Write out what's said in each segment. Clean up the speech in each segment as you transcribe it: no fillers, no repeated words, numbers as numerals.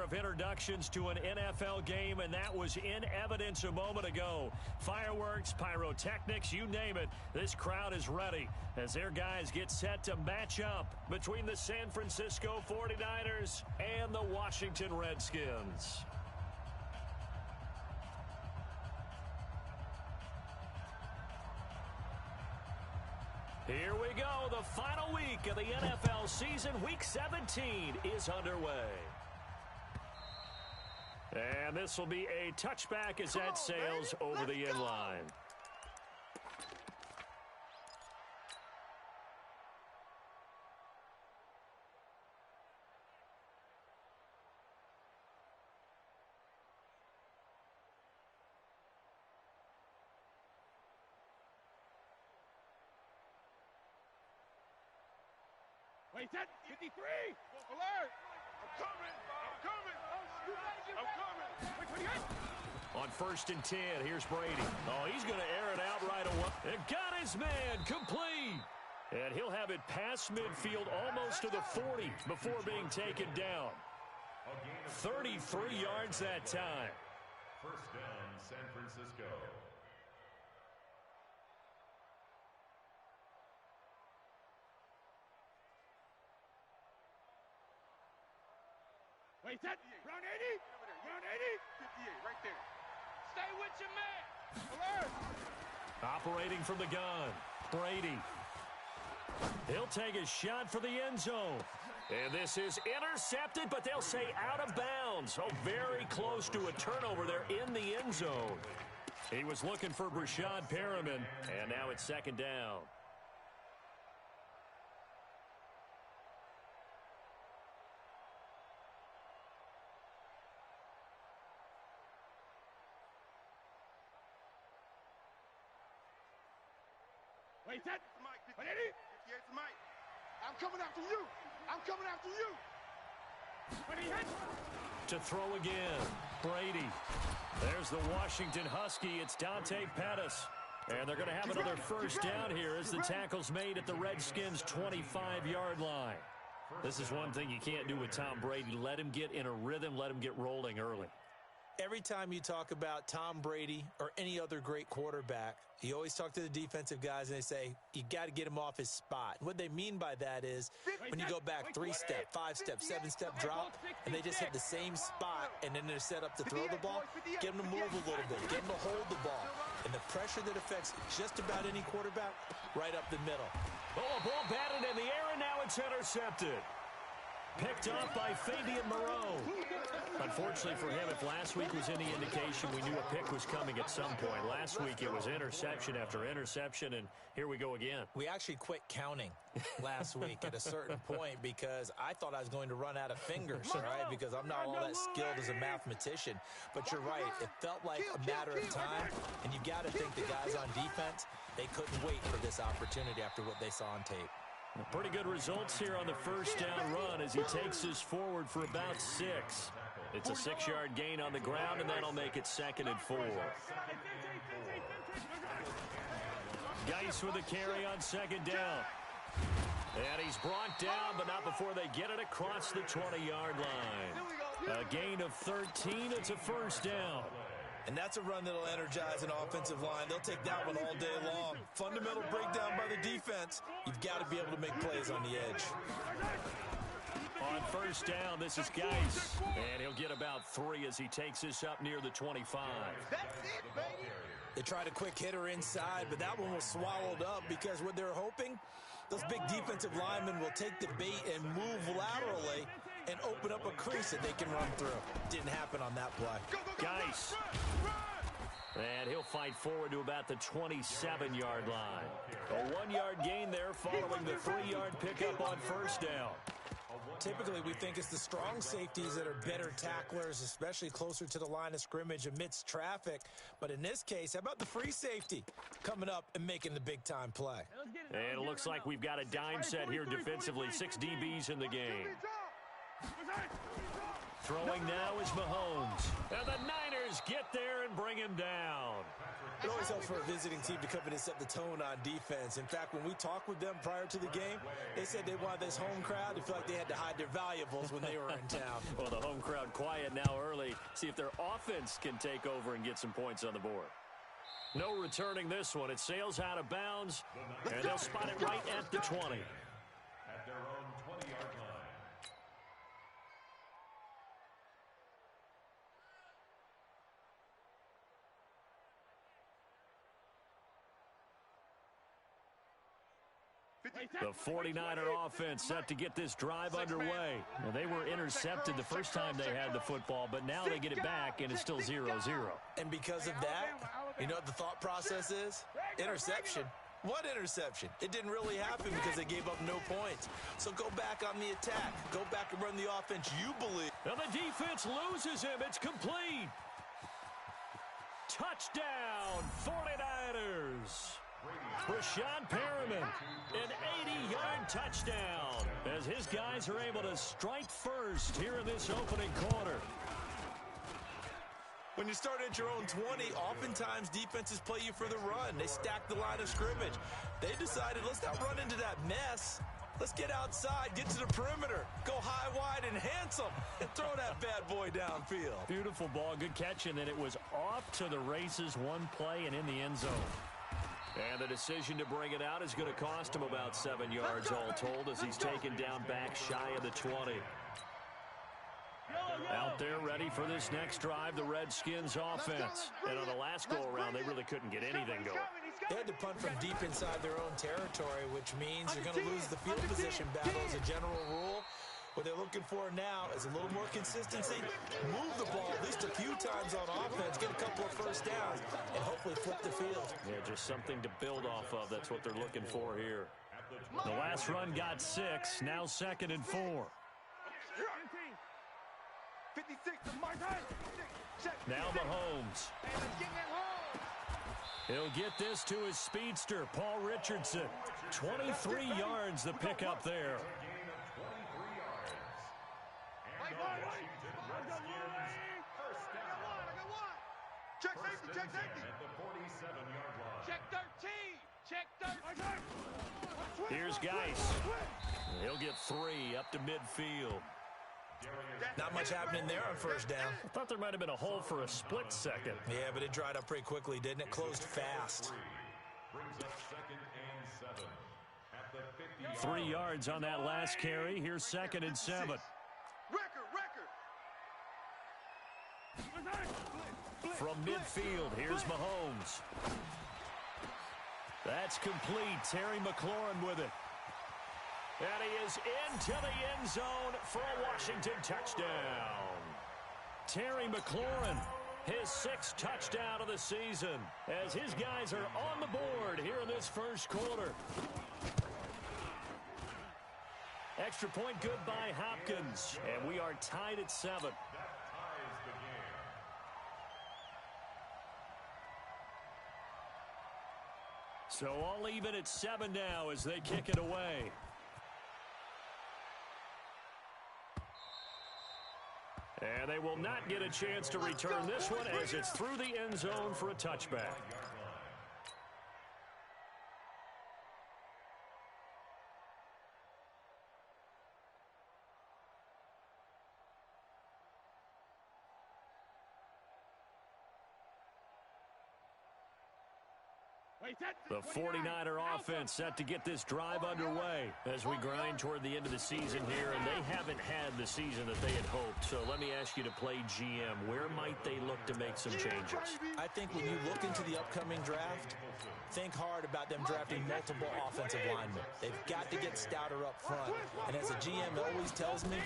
of introductions to an NFL game, and that was in evidence a moment ago. Fireworks, pyrotechnics, you name it. This crowd is ready as their guys get set to match up between the San Francisco 49ers and the Washington Redskins. Here we go. The final week of the NFL season. Week 17 is underway. And this will be a touchback as that sails over the end line. Wait, that 53! Alert! I'm coming! On 1st and 10, here's Brady. Oh, he's going to air it out right away. And got his man complete. And he'll have it past midfield almost to the 40 before being taken down. 33 yards that time. First down, San Francisco. Wait, that round 80? Round 80? 58, right there. Stay with your man. Alert! Operating from the gun, Brady. He'll take a shot for the end zone. And this is intercepted, but they'll say out of bounds. Oh, very close to a turnover there in the end zone. He was looking for Brashad Perriman, and now it's 2nd down. Wait, that Mike, 58's Mike. I'm coming after you. I'm coming after you. When he hits. To throw again, Brady. There's the Washington Husky. It's Dante Pettis. And they're going to have another first down here as the tackle's made at the Redskins' 25-yard line. This is one thing you can't do with Tom Brady. Let him get in a rhythm. Let him get rolling early. Every time you talk about Tom Brady or any other great quarterback, you always talk to the defensive guys and they say, you got to get him off his spot. What they mean by that is when you go back 3-step, 5-step, 7-step drop, and they just hit the same spot and then they're set up to throw the ball, get them to move a little bit, get them to hold the ball. And the pressure that affects just about any quarterback, right up the middle. Oh, a ball batted in the air, and now it's intercepted. Picked off by Fabian Moreau. Unfortunately for him, if last week was any indication, we knew a pick was coming at some point. Last week it was interception after interception, and here we go again. We actually quit counting last week at a certain point because I thought I was going to run out of fingers, right? Because I'm not all that skilled as a mathematician. But you're right. It felt like a matter of time, and you got to think the guys on defense, they couldn't wait for this opportunity after what they saw on tape. Pretty good results here on the first down run as he takes us forward for about 6. It's a 6-yard gain on the ground, and that'll make it 2nd and 4. Geis with a carry on 2nd down. And he's brought down, but not before they get it across the 20-yard line. A gain of 13. It's a first down. And that's a run that'll energize an offensive line. They'll take that one all day long. Fundamental breakdown by the defense. You've got to be able to make plays on the edge. On first down, this is Geis. And he'll get about 3 as he takes this up near the 25. That's it, baby. They tried a quick hitter inside, but that one was swallowed up because what they're hoping, those big defensive linemen will take the bait and move laterally and open up a crease that they can run through. Didn't happen on that play. Geis. And he'll fight forward to about the 27-yard line. A 1-yard gain there following the 3-yard pickup on first down. Typically, we think it's the strong safeties that are better tacklers, especially closer to the line of scrimmage amidst traffic. But in this case, how about the free safety coming up and making the big-time play? And it looks like we've got a dime set here defensively. 6 DBs in the game. Throwing now is Mahomes. And the Niners get there and bring him down. It always helps for a visiting team to come in and set the tone on defense. In fact, when we talked with them prior to the game, they said they wanted this home crowd to feel like they had to hide their valuables when they were in town. Well, the home crowd quiet See if their offense can take over and get some points on the board. No returning this one. It sails out of bounds, and they'll spot it right at the 20. At their own 20-yard line. The 49er offense set to get this drive underway. Now, they were intercepted the first time they had the football, but now they get it back, and it's still 0-0. And because of that, you know what the thought process is? Interception. What interception? It didn't really happen because they gave up no points. So go back on the attack. Go back and run the offense you believe. And the defense loses him. It's complete. Touchdown, 49ers. Rashad Perriman, an 80-yard touchdown, as his guys are able to strike first here in this opening quarter. When you start at your own 20, oftentimes defenses play you for the run. They stack the line of scrimmage. They decided, let's not run into that mess. Let's get outside, get to the perimeter, go high, wide, and handsome, and throw that bad boy downfield. Beautiful ball, good catch, and then it was off to the races, one play, and in the end zone. And the decision to bring it out is going to cost him about 7 yards all told as he's taken down back shy of the 20. Out there ready for this next drive, the Redskins offense. And on the last go-around, they really couldn't get anything going. They had to punt from deep inside their own territory, which means they're going to lose the field position battle as a general rule. What they're looking for now is a little more consistency, move the ball at least a few times on offense, get a couple of first downs, and hopefully flip the field. Yeah, just something to build off of. That's what they're looking for here. The last run got 6, now 2nd and 4. 56 to Martin. Now Mahomes. He'll get this to his speedster, Paul Richardson. 23 yards the pickup there. Check safety, check safety. At the 47-yard line. Check 13. Check 13. Here's Geis. He'll get 3 up to midfield. Not much happening there on first down. I thought there might have been a hole for a split second. Yeah, but it dried up pretty quickly, didn't it? Closed fast. Brings up 2nd and 7. At the 50. 3 yards on that last carry. Here's 2nd and 7. Record. From midfield, here's Mahomes. That's complete. Terry McLaurin with it. And he is into the end zone for a Washington touchdown. Terry McLaurin, his 6th touchdown of the season, as his guys are on the board here in this first quarter. Extra point good by Hopkins, and we are tied at 7. That ties the game. So all even at 7 now as they kick it away. And they will not get a chance to return this one as it's through the end zone for a touchback. The 49er offense set to get this drive underway as we grind toward the end of the season here, and they haven't had the season that they had hoped. So let me ask you to play GM. Where might they look to make some changes? I think when you look into the upcoming draft, think hard about them drafting multiple offensive linemen. They've got to get stouter up front. And as a GM always tells me,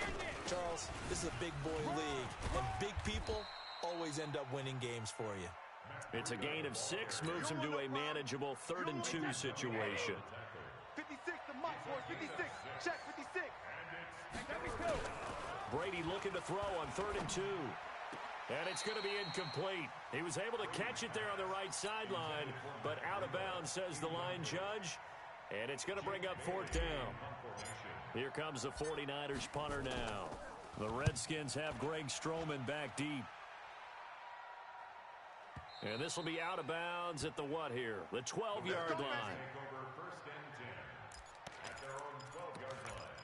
Charles, this is a big boy league, and big people always end up winning games for you. It's a gain of 6, moves them to a manageable 3rd and 2 situation. 56 to Mike, 56. Check 56. Brady looking to throw on 3rd and 2. And it's going to be incomplete. He was able to catch it there on the right sideline, but out of bounds, says the line judge. And it's going to bring up 4th down. Here comes the 49ers punter now. The Redskins have Greg Stroman back deep. And this will be out of bounds at the what here? The 12-yard line. Over 1st and 10. At their own 12-yard line.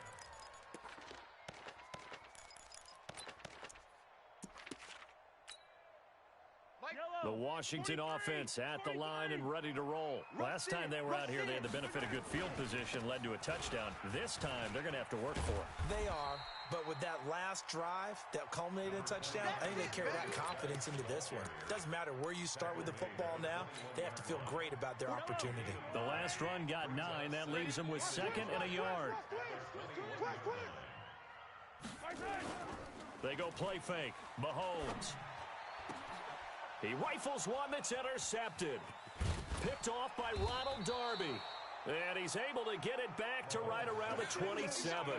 The Washington offense at the line and ready to roll. Last time they were out here, they had the benefit of good field position, led to a touchdown. This time, they're going to have to work for it. They are, but with that last drive that culminated in a touchdown, I think they carry that confidence into this one. Doesn't matter where you start with the football now, they have to feel great about their opportunity. The last run got 9. That leaves them with 2nd and a yard. They go play fake. Mahomes. He rifles one that's intercepted. Picked off by Ronald Darby. And he's able to get it back to right around the 27.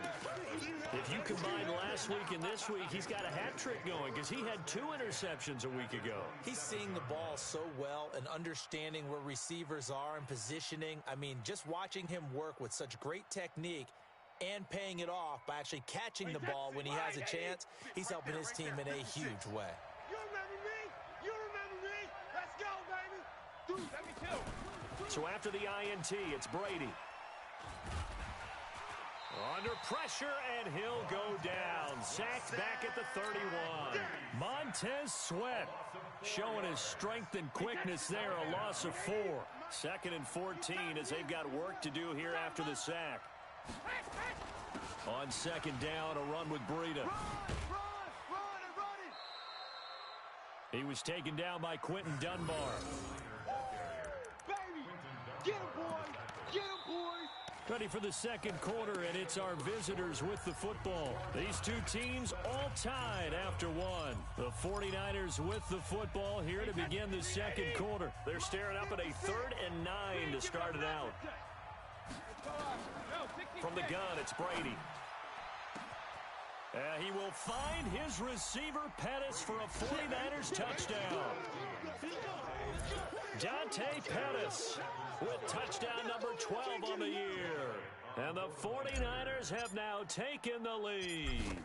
If you combine last week and this week, he's got a hat trick going because he had 2 interceptions a week ago. He's seeing the ball so well and understanding where receivers are and positioning. I mean, just watching him work with such great technique and paying it off by actually catching the ball when he has a chance, he's helping his team in a huge way. You remember me? You remember me? Let's go, baby. Dude, let me too. So after the INT, it's Brady. Under pressure, and he'll go down. Sacked back at the 31. Montez Sweat showing his strength and quickness there. A loss of 4. 2nd and 14 as they've got work to do here after the sack. On 2nd down, a run with Breida. He was taken down by Quentin Dunbar. Baby, get him, boys. Get him, boys. Ready for the 2nd quarter, and it's our visitors with the football. These two teams all tied after 1. The 49ers with the football here to begin the 2nd quarter. They're staring up at a 3rd and 9 to start it out. From the gun, it's Brady. He will find his receiver, Pettis, for a 49ers touchdown. Dante Pettis with touchdown number 12 on the year. And the 49ers have now taken the lead.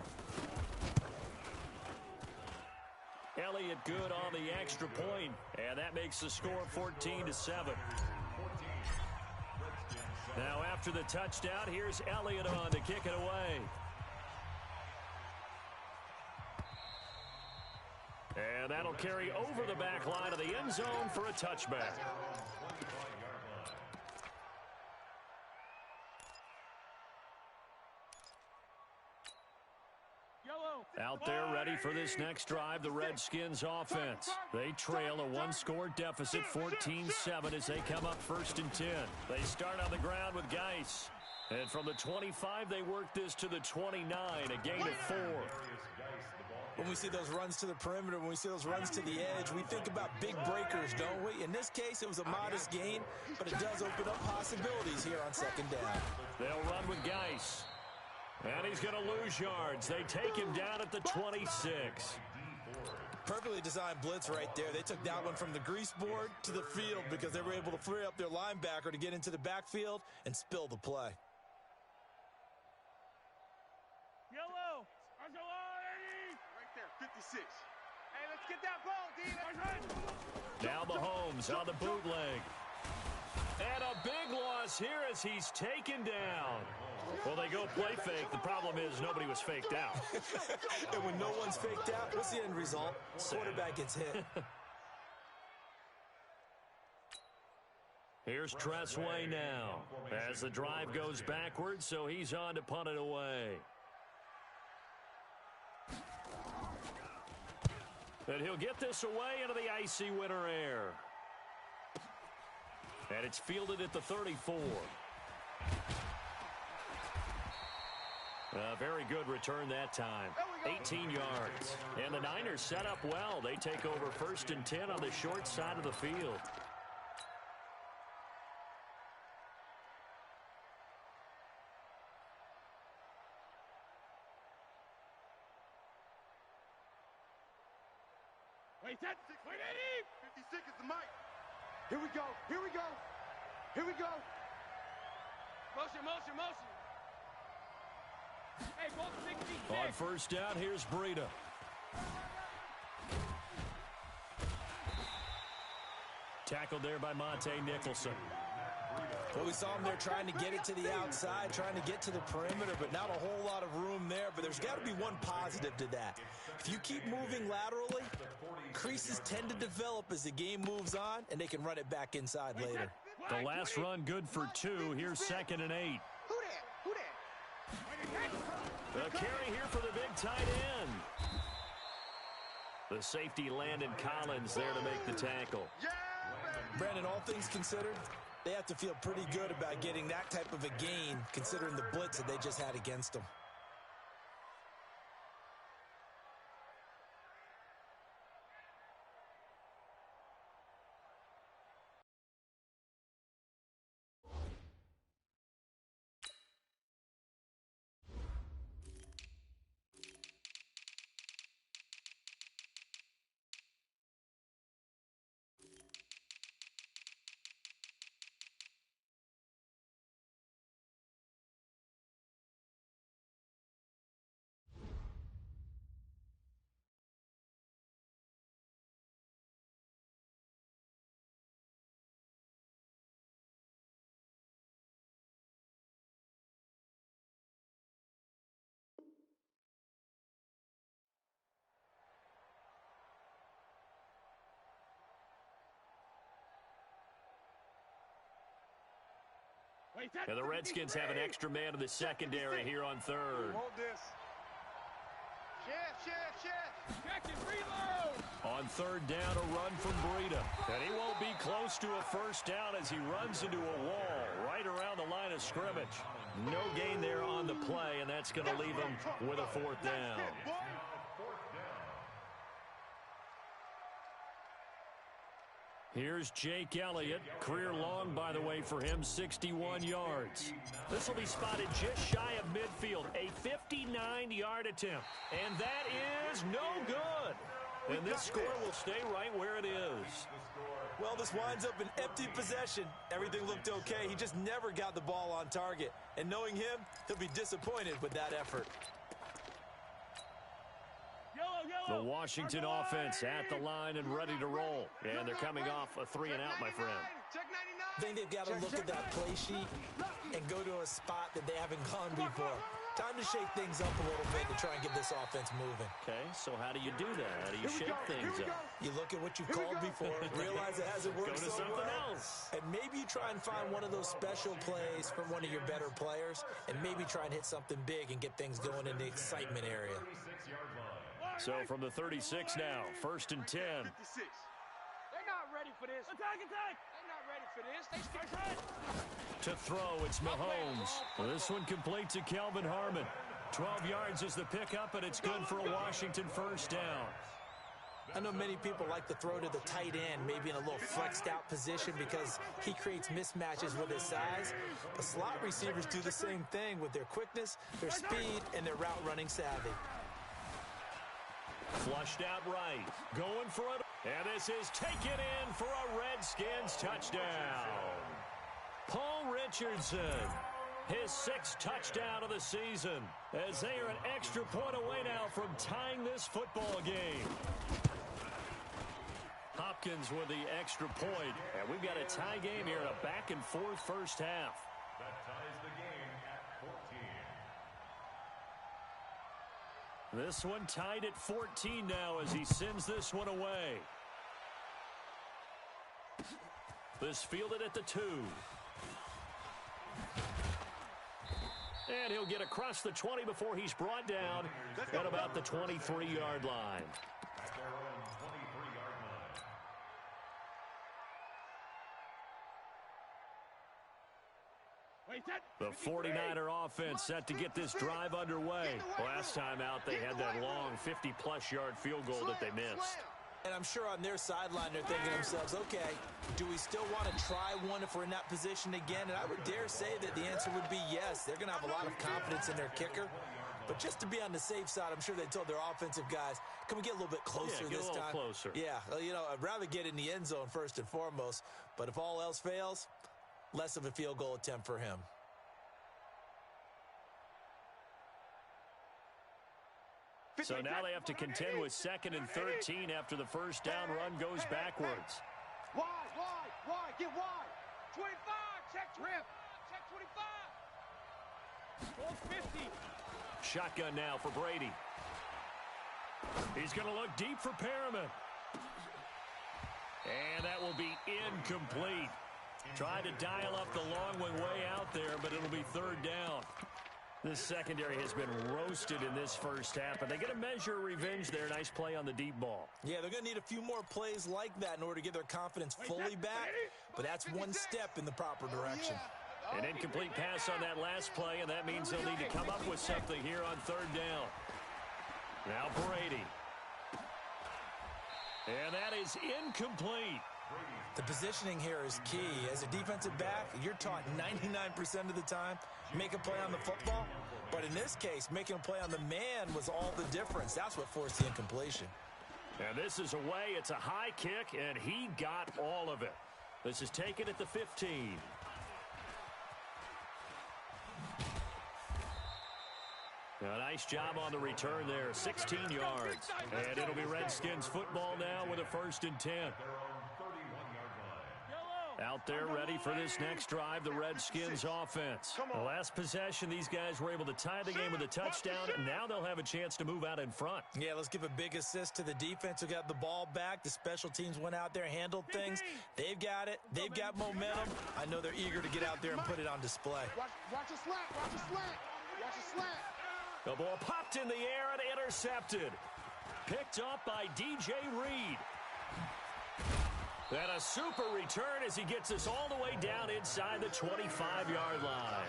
Elliott good on the extra point, and that makes the score 14-7. Now after the touchdown, here's Elliott on to kick it away. And that'll carry over the back line of the end zone for a touchback. Out there ready for this next drive, the Redskins offense. They trail a 1-score deficit, 14-7, as they come up 1st and 10. They start on the ground with Geis. And from the 25, they work this to the 29, a gain of 4. When we see those runs to the perimeter, when we see those runs to the edge, we think about big breakers, don't we? In this case, it was a modest gain, but it does open up possibilities here on 2nd down. They'll run with Geis. And he's going to lose yards. They take him down at the 26. Perfectly designed blitz right there. They took that one from the grease board to the field because they were able to free up their linebacker to get into the backfield and spill the play. Yellow. Right there, 56. Hey, let's get that ball, D. Now Mahomes on the bootleg. And a big loss here as he's taken down. Well, they go play fake. The problem is nobody was faked out. And when no one's faked out, what's the end result? Quarterback gets hit. Here's Tressway now as the drive goes backwards, so he's on to punt it away. And he'll get this away into the icy winter air. And it's fielded at the 34. A very good return that time. 18 yards. And the Niners set up well. They take over 1st and 10 on the short side of the field. Wait, set. Wait, Eddie. 56 is the mic. Here we go. Here we go. Here we go. Motion, motion, motion. Hey, both 60. On 1st down, here's Breida. Tackled there by Monte Nicholson. Well, we saw him there trying to get it to the outside, trying to get to the perimeter, but not a whole lot of room there. But there's got to be one positive to that. If you keep moving laterally, creases tend to develop as the game moves on, and they can run it back inside later. The last run good for 2. Here's 2nd and 8. Who that? The carry here for the big tight end. The safety Landon Collins there to make the tackle. Brandon, all things considered, they have to feel pretty good about getting that type of a gain considering the blitz that they just had against them. And the Redskins have an extra man in the secondary here on 3rd. Hold this. Chef. Check it, reload. On 3rd down, a run from Breida. And he won't be close to a first down as he runs into a wall right around the line of scrimmage. No gain there on the play, and that's going to leave him with a 4th down. Here's Jake Elliott. Career long, by the way, for him, 61 yards. This will be spotted just shy of midfield. A 59-yard attempt. And that is no good. And this score will stay right where it is. Well, this winds up an empty possession. Everything looked okay. He just never got the ball on target. And knowing him, he'll be disappointed with that effort. The Washington offense at the line and ready to roll. And they're coming off a 3-and-out, my friend. I think they've got to look at that play sheet and go to a spot that they haven't gone before. Time to shake things up a little bit to try and get this offense moving. Okay, so how do you do that? How do you shake things up? You look at what you called before, realize it hasn't worked Go to so something well, else. and maybe you try and find one of those special plays from one of your better players, and maybe try and hit something big and get things going in the excitement area. So from the 36 now, 1st and 10. They're not ready for this. Attack! They're not ready for this. They still To throw, it's Mahomes. This one complete to Kelvin Harmon. 12 yards is the pickup, and it's good for a Washington first down. I know many people like to throw to the tight end, maybe in a little flexed out position because he creates mismatches with his size. But slot receivers do the same thing with their quickness, their speed, and their route running savvy. Flushed out right. Going for it. And this is taken in for a Redskins touchdown. Paul Richardson, his 6th touchdown of the season, as they are an extra point away now from tying this football game. Hopkins with the extra point. And we've got a tie game here in a back-and-forth first half. That ties the game at 14. This one tied at 14 now as he sends this one away. This fielded at the 2. And he'll get across the 20 before he's brought down at about the 23-yard line. At their own 23-yard line. The 49er offense set to get this drive underway. Last time out, they had that long 50-plus yard field goal that they missed. And I'm sure on their sideline they're thinking to themselves, okay, do we still want to try one if we're in that position again? And I would dare say that the answer would be yes. They're going to have a lot of confidence in their kicker. But just to be on the safe side, I'm sure they told their offensive guys, can we get a little bit closer get this a little time? Closer. Yeah, you know, I'd rather get in the end zone first and foremost. But if all else fails, less of a field goal attempt for him. So now they have to contend with 2nd and 13 after the first down run goes backwards. Wide, get wide. 25, Check rip. Check 25. Goal 50. Shotgun now for Brady. He's going to look deep for Perriman. And that will be incomplete. Tried to dial up the long one way out there, but it'll be third down. This secondary has been roasted in this first half, but they get a measure of revenge there. Nice play on the deep ball. Yeah, they're going to need a few more plays like that in order to get their confidence fully back, but that's one step in the proper direction. An incomplete pass on that last play, and that means they'll need to come up with something here on third down. Now Brady. And that is incomplete. The positioning here is key. As a defensive back, you're taught 99% of the time, make a play on the football. But in this case, making a play on the man was all the difference. That's what forced the incompletion. And this is away. It's a high kick, and he got all of it. This is taken at the 15. A nice job on the return there, 16 yards. And it'll be Redskins football now with a 1st and 10. Out there ready for this next drive, the Redskins offense. The last possession, these guys were able to tie the game with a touchdown, and now they'll have a chance to move out in front. Yeah, let's give a big assist to the defense who got the ball back. The special teams went out there, handled things. They've got it. They've got momentum. I know they're eager to get out there and put it on display. Watch a slant. Watch a slant. Watch a slant. The ball popped in the air and intercepted. Picked up by DJ Reed. And a super return as he gets us all the way down inside the 25-yard line.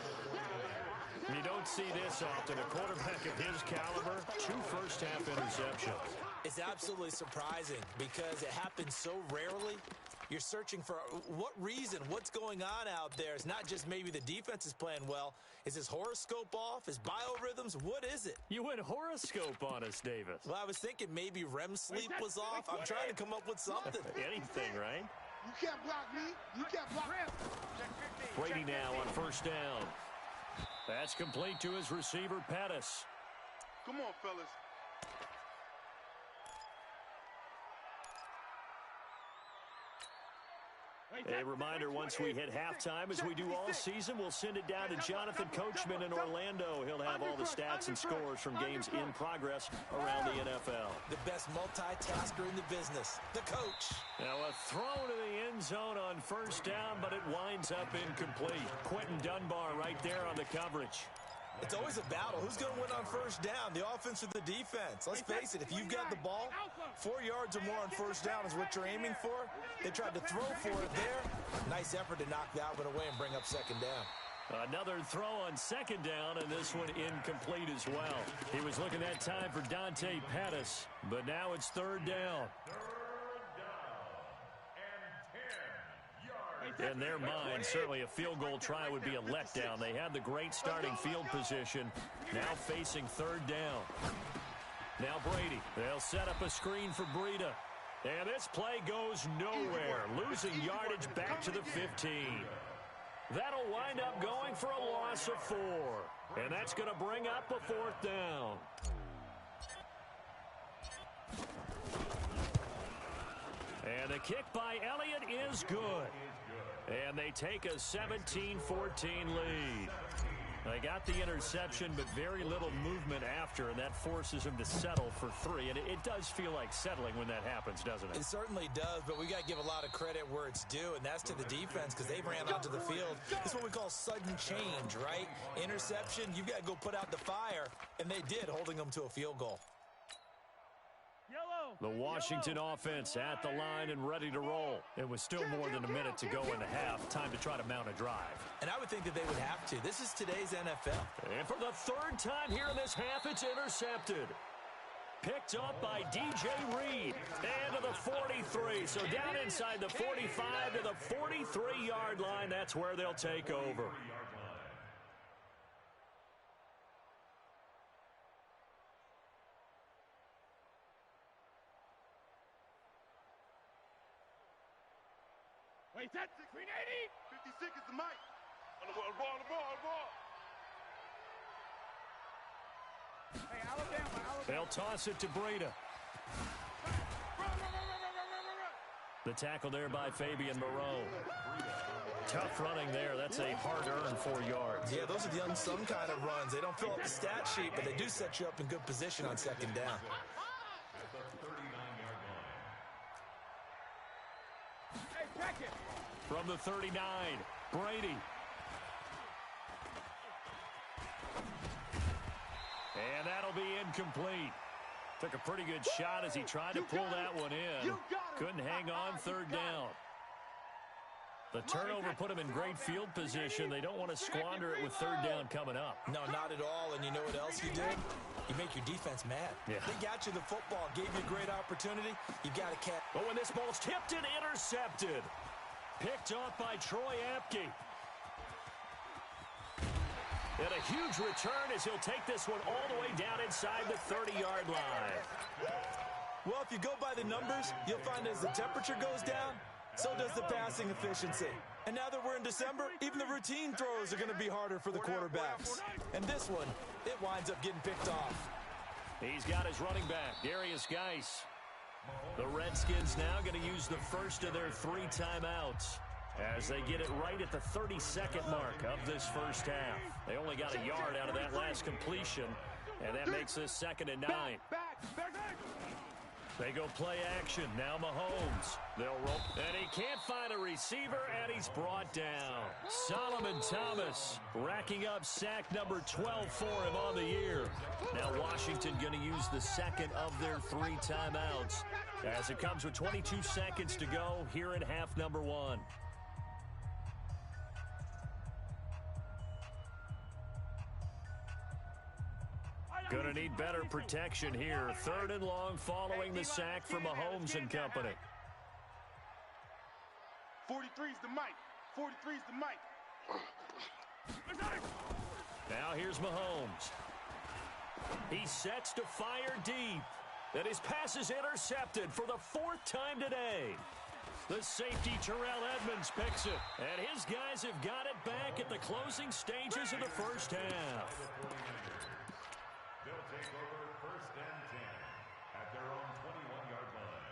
You don't see this often. A quarterback of his caliber, 2 first-half interceptions. It's absolutely surprising because it happens so rarely. You're searching for what reason, what's going on out there. It's not just maybe the defense is playing well. Is his horoscope off? His biorhythms? What is it? You went horoscope on us, Davis. Well, I was thinking maybe REM sleep was off. I'm trying to come up with something. Anything, right? You can't block me. You can't block him. Brady now on 1st down. That's complete to his receiver, Pettis. Come on, fellas. A reminder, once we hit halftime, as we do all season, we'll send it down to Jonathan Coachman in Orlando. He'll have all the stats and scores from games in progress around the NFL. The best multitasker in the business, the coach. Now a throw to the end zone on 1st down, but it winds up incomplete. Quentin Dunbar right there on the coverage. It's always a battle. Who's going to win on 1st down, the offense or the defense? Let's face it, if you've got the ball, 4 yards or more on 1st down is what you're aiming for. They tried to throw for it there. Nice effort to knock that one away and bring up 2nd down. Another throw on 2nd down, and this one incomplete as well. He was looking that time for Dante Pettis, but now it's 3rd down. In their mind, certainly a field goal try would be a letdown. They had the great starting field position, now facing 3rd down. Now Brady, they'll set up a screen for Breida. And this play goes nowhere, losing yardage back to the 15. That'll wind up going for a loss of 4. And that's going to bring up a 4th down. And the kick by Elliott is good. And they take a 17-14 lead. They got the interception, but very little movement after, and that forces them to settle for 3. And it does feel like settling when that happens, doesn't it? It certainly does, but we got to give a lot of credit where it's due, and that's to the defense because they ran out to the field. This is what we call sudden change, right? Interception, you've got to go put out the fire, and they did, holding them to a field goal. The Washington offense at the line and ready to roll. It was still more than a minute to go in the half. Time to try to mount a drive. And I would think that they would have to. This is today's NFL. And for the 3rd time here in this half, it's intercepted. Picked up by DJ Reed. And to the 43. So down inside the 45 to the 43-yard line. That's where they'll take over. Wait, that's 380. 56 is the mic. On the ball. Hey, Alabama. They'll toss it to Breida. The tackle there by Fabian Moreau. Tough running there. That's a hard-earned 4 yards. Yeah, those are the unsung kind of runs. They don't fill up the stat sheet, but they do set you up in good position on second down. From the 39, Brady. And that'll be incomplete. Took a pretty good shot as he tried to pull that one in. Couldn't hang on third down. The turnover put him in great field position. They don't want to squander it with third down coming up. No, not at all. And you know what else you did? You make your defense mad. Yeah. They got you the football, gave you a great opportunity. You got to catch. But when this ball's tipped and intercepted. Picked off by Troy Apke. And a huge return as he'll take this one all the way down inside the 30-yard line. Well, if you go by the numbers, you'll find as the temperature goes down, so does the passing efficiency. And now that we're in December, even the routine throws are going to be harder for the quarterbacks. And this one, it winds up getting picked off. He's got his running back, Darius Geis. The Redskins now going to use the first of their 3 timeouts as they get it right at the 32nd mark of this first half. They only got a yard out of that last completion, and that makes this 2nd and 9. They go play action. Now Mahomes. They'll roll. And he can't find a receiver, and he's brought down. Solomon Thomas racking up sack number 12 for him on the year. Now Washington going to use the second of their 3 timeouts as it comes with 22 seconds to go here in half number 1. Going to need better protection here. 3rd and long following the sack from Mahomes and company. 43's the mic. 43's the mic. Now here's Mahomes. He sets to fire deep. And his pass is intercepted for the 4th time today. The safety, Terrell Edmonds, picks it. And his guys have got it back at the closing stages of the first half. They'll take over 1st and 10 at their own 21-yard line.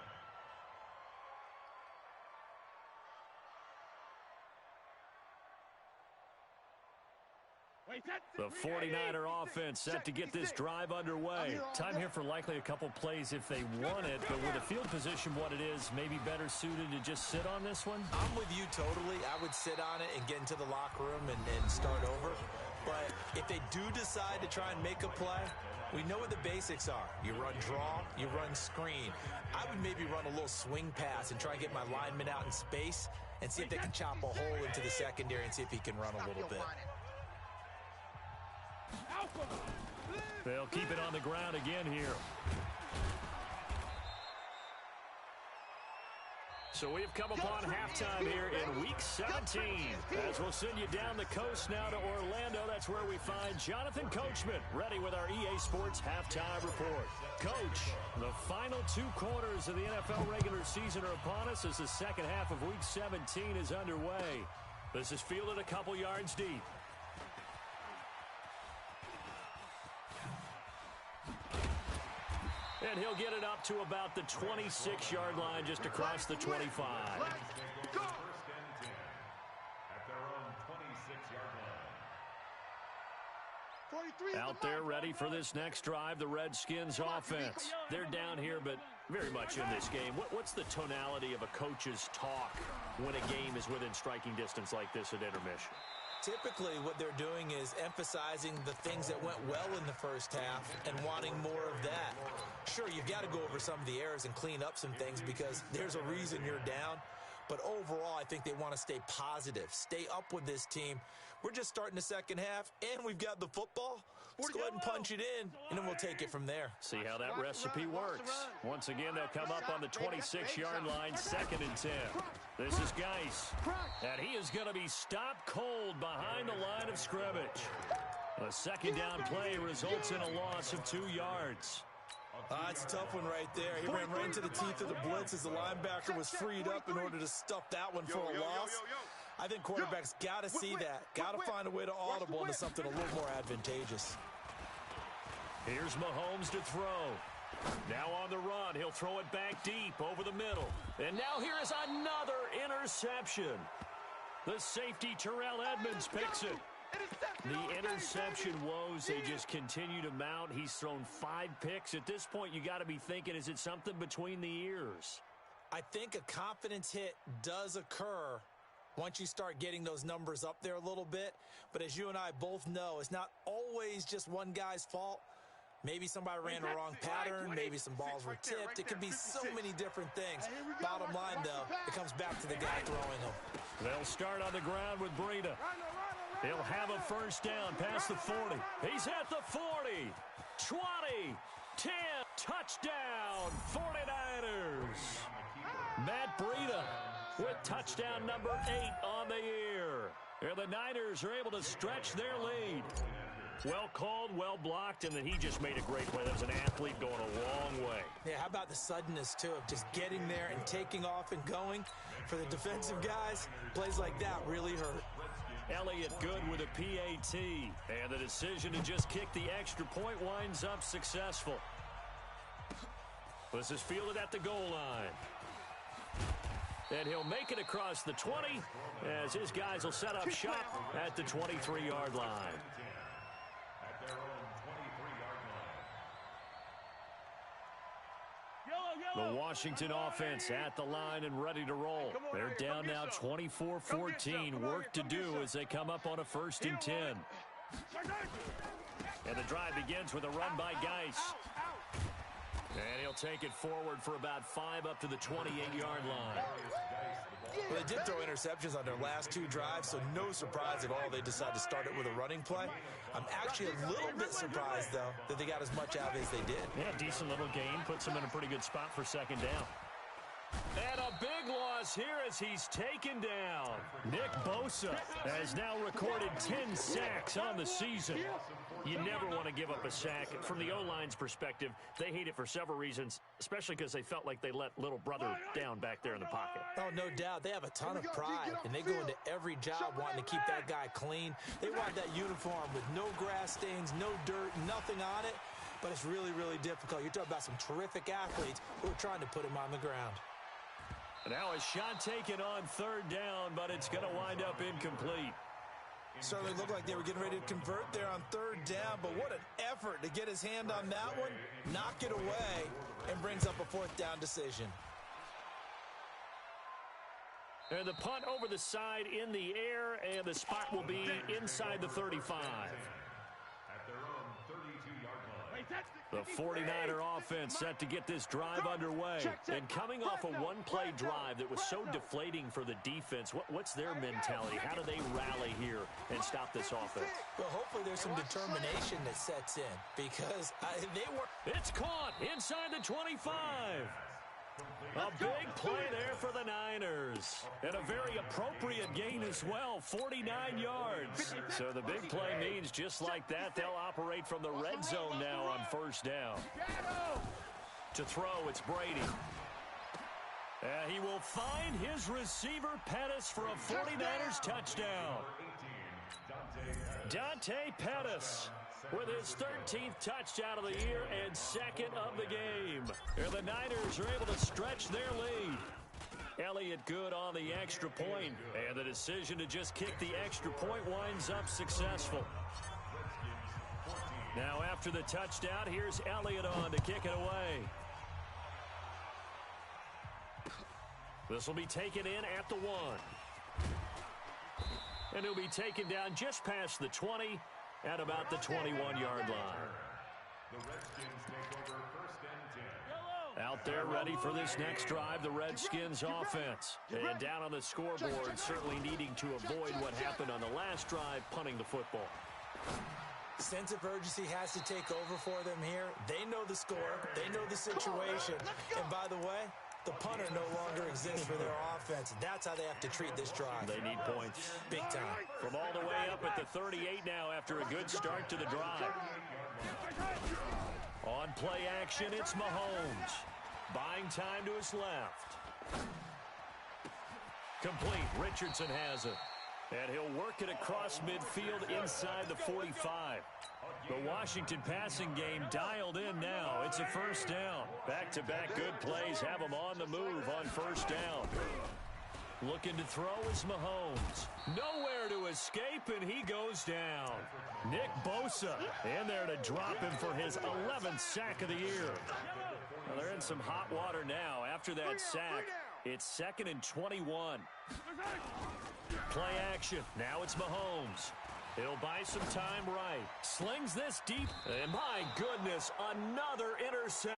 The 49er offense set to get this drive underway. Time here for likely a couple plays if they want it, but with the field position what it is, maybe better suited to just sit on this one? I'm with you totally. I would sit on it and get into the locker room and start over. But if they do decide to try and make a play, we know what the basics are. You run draw, you run screen. I would maybe run a little swing pass and try and get my lineman out in space and see if they can chop a hole into the secondary and see if he can run a little bit. They'll keep it on the ground again here. So we've come upon halftime here in Week 17. As we'll send you down the coast now to Orlando, that's where we find Jonathan Coachman, ready with our EA Sports Halftime Report. Coach, the final 2 quarters of the NFL regular season are upon us as the second half of Week 17 is underway. This is fielded a couple yards deep. And he'll get it up to about the 26-yard line just across the 25. First and 10 at their own 26-yard line. Out there ready for this next drive, the Redskins offense. They're down here, but very much in this game. What's the tonality of a coach's talk when a game is within striking distance like this at intermission? Typically, what they're doing is emphasizing the things that went well in the first half and wanting more of that. Sure, you've got to go over some of the errors and clean up some things because there's a reason you're down. But overall, I think they want to stay positive, stay up with this team. We're just starting the second half, and we've got the football. Let's go ahead and punch it in, and then we'll take it from there. See how that recipe works. Once again, they'll come up on the 26-yard line, 2nd and 10. This is Geis, and he is going to be stopped cold behind the line of scrimmage. A 2nd down play results in a loss of 2 yards. It's a tough one right there. He ran right into the teeth of the blitz as the linebacker was freed up in order to stuff that one for a loss. I think quarterbacks got to see that. Got to find a way to audible into something a little more advantageous. Here's Mahomes to throw. Now on the run, he'll throw it back deep over the middle. And now here is another interception. The safety, Terrell Edmonds, picks it. The interception woes, they just continue to mount. He's thrown 5 picks. At this point, you got to be thinking, is it something between the ears? I think a confidence hit does occur once you start getting those numbers up there a little bit. But as you and I both know, it's not always just one guy's fault. Maybe somebody ran the wrong pattern. Maybe some balls were tipped. It could be so many different things. Bottom line, though, it comes back to the guy throwing them. They'll start on the ground with Breida. He'll have a first down past the 40. He's at the 40, 20, 10, touchdown, 49ers. Matt Breida with touchdown number 8 on the year. And the Niners are able to stretch their lead. Well called, well blocked, and then he just made a great play. That was an athlete going a long way. Yeah, how about the suddenness, too, of just getting there and taking off and going? For the defensive guys, plays like that really hurt. Elliott good with a PAT, and the decision to just kick the extra point winds up successful. This is fielded at the goal line. And he'll make it across the 20 as his guys will set up shop at the 23-yard line. The Washington offense at the line and ready to roll. They're down now 24-14. Work to do as they come up on a 1st and 10. And the drive begins with a run by Geis. And he'll take it forward for about 5 up to the 28-yard line. Well, they did throw interceptions on their last 2 drives, so no surprise at all they decided to start it with a running play. I'm actually a little bit surprised, though, that they got as much out of it as they did. Yeah, decent little gain. Puts them in a pretty good spot for 2nd down. And a big loss here as he's taken down. Nick Bosa has now recorded 10 sacks on the season. You never want to give up a sack. From the O-line's perspective, they hate it for several reasons, especially because they felt like they let little brother down back there in the pocket. Oh, no doubt. They have a ton of pride, and they go into every job wanting to keep that guy clean. They want that uniform with no grass stains, no dirt, nothing on it. But it's really, really difficult. You're talking about some terrific athletes who are trying to put him on the ground. Now a shot taken on 3rd down, but it's going to wind up incomplete. Certainly looked like they were getting ready to convert there on 3rd down, but what an effort to get his hand on that one, knock it away, and brings up a 4th down decision. And the punt over the side in the air, and the spot will be inside the 35. The 49er offense set to get this drive underway. And coming off a one-play drive that was so deflating for the defense, what's their mentality? How do they rally here and stop this offense? Well, hopefully there's some determination that sets in because they were... It's caught inside the 25. A big play there for the Niners. And a very appropriate gain as well, 49 yards. So the big play means just like that, they'll operate from the red zone now on 1st down. To throw, it's Brady. He will find his receiver, Pettis, for a 49ers touchdown. Dante Pettis with his 13th touchdown of the year and 2nd of the game. And the Niners are able to stretch their lead. Elliott good on the extra point, and the decision to just kick the extra point winds up successful. Now after the touchdown, here's Elliott on to kick it away. This will be taken in at the 1. And he'll be taken down just past the 20 at about the 21-yard line. Out there ready for this next drive, the Redskins offense. And down on the scoreboard, certainly needing to avoid what happened on the last drive, punting the football. Sense of urgency has to take over for them here. They know the score. They know the situation. And by the way, the punter no longer exists for their offense. That's how they have to treat this drive. They need points. Big time. From all the way up at the 38 now after a good start to the drive. On play action, it's Mahomes. Buying time to his left. Complete. Richardson has it. And he'll work it across midfield inside the 45. The Washington passing game dialed in now. It's a 1st down. Back-to-back good plays have them on the move on 1st down. Looking to throw is Mahomes. Nowhere to escape, and he goes down. Nick Bosa in there to drop him for his 11th sack of the year. Well, they're in some hot water now. After that sack, it's 2nd and 21. Play action. Now it's Mahomes. He'll buy some time right. Slings this deep. And my goodness, another interception.